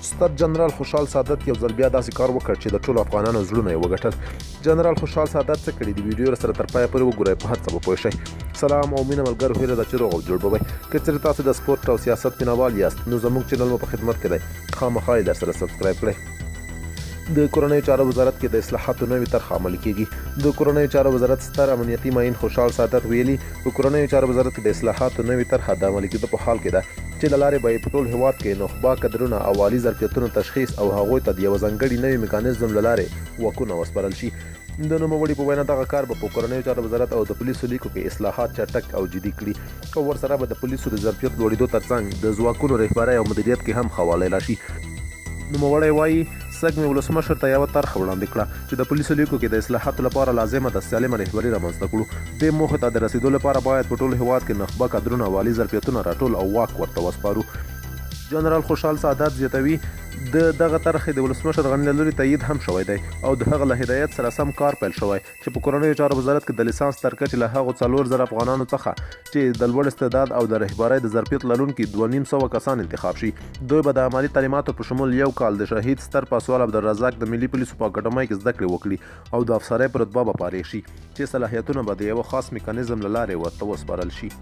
ستر جنرال خوشحال سادات یو ځل بیا داسې کار وکړ چې د ټولو افغانانو زړونه یې وګټل. جنرال خوشحال سادات څه کړي د ویډیو سره تر پایه پورې وګورئ، په هر څه به پوه شئ. سلام او مینه ملګرو، هیله ده چې روغ او جوړ به وئ. که چېرې تاسو د سپورټ او سیاست مینوال یاست نو زموږ چینل مو په خدمت کې دی، خامخا یې درسره سبسکرایب کړئ. د کورنیو چارو وزارت کې د اصلاحاتو نوې طرحه عملي کیږي. د کورنیو چارو وزارت ستر امنیتي معین خوشحال سادات ویلي په کورنیو چارو وزارت کې د اصلاحاتو نوې طرحه د عملي کېدو په حال کې ده چې له لارې به یې په ټول هېواد کې نخبه کدرونه او عالي ظرفیتونو تشخیص او هغوی ته د یوه ځانګړي نوي میکانیزم له لارې واکونه وسپارل شي. د نوموړي په وینا دغه کار به په کورنیو چارو وزارت او د پولیسو لیکو کې اصلاحات چټک او جدي کړي او ورسره به د پولیسو د ظرفیت لوړېدو ترڅنګ د ځواکونو رهبرۍ او مدیریت کې هم ښه والی راشي. نوموړی وایي سږ مې ولسمشر ته یوه طرحه وړاندې کړه چې د پولیسو لیکو کې د اصلاحاتو لپاره لازمه ده سالمه رهبري رامنځته کړو. دې موخې ته د رسېدو لپاره باید په ټول هېواد کې نخبه کادرونه او عالي ظرفیتونه راټول او واک ورته وسپارو. جنرال خوشحال سادات زیاتوي د دغه طرحې د ولسمشر غني له لوري تایید هم شوی دی او د هغه له هدایت سره سم کار پیل شوی چې په کورنیو چارو وزارت کې د لیسانس تر کچې له هغو 4000 افغانانو څخه چې د لوړ استعداد او د رهبرۍ د ظرفیت لرونکي 2500 کسان انتخاب شي. دوی به د عملي تعلیماتو په شمول یو کال د شهید ستر پاسوال عبدالرزاق د ملي پولیسو په اکاډمۍ کې زده کړې وکړي او د افسرۍ په رتبه به فارغ شي چې صلاحیتونه به د یوه خاص میکانیزم له لارې ورته وسپارل شي.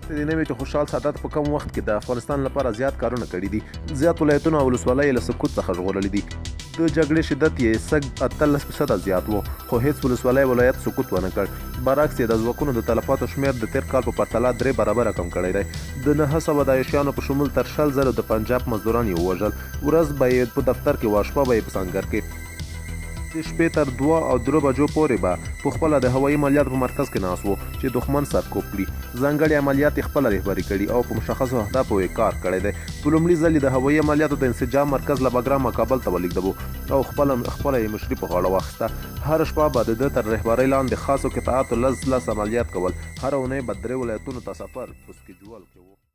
د نه وی چې خوشحال سادات په کم وخت کې د افغانستان لپاره زیات کارونه کړي دي. زیات ولایتونه او ولسوالۍ له سقوط څخه ژغورلي دي. د جګړې شدت یې سږ 18% زیات و خو هیڅ ولسوالۍ ولایت سقوط ونه کړ. برعکس یې د ځواکونو د تلفاتو شمېر د تیر کال په پرتله 3 برابره کم کړی دی. د 900 داعشیانو په شمول تر 100,000 د پنجاب مزدوران یې ووژل. ورځ به یې په دفتر کې وه، شپه به یې په سنګر کې. د شپې تر 2 او 3 بجو پورې به په خپله د هوایي عملیاتو په مرکز کې ناست و چې دښمن سرکوب کړي. ځانګړي عملیات یې خپله رهبري کړي او په مشخصو اهدافو یې کار کړی دی. په لومړي ځل یې د هوایي عملیاتو د انسجام مرکز له بګرامه کابل ته ولېږدوه او خپله یې مشري په غاړه واخیسته. هره شپه به د ده تر رهبرۍ لاندې خاصو قطعاتو لس عملیات کول. هره اونۍ به 3 ولایتونو ته سفر په سکیجول کې و.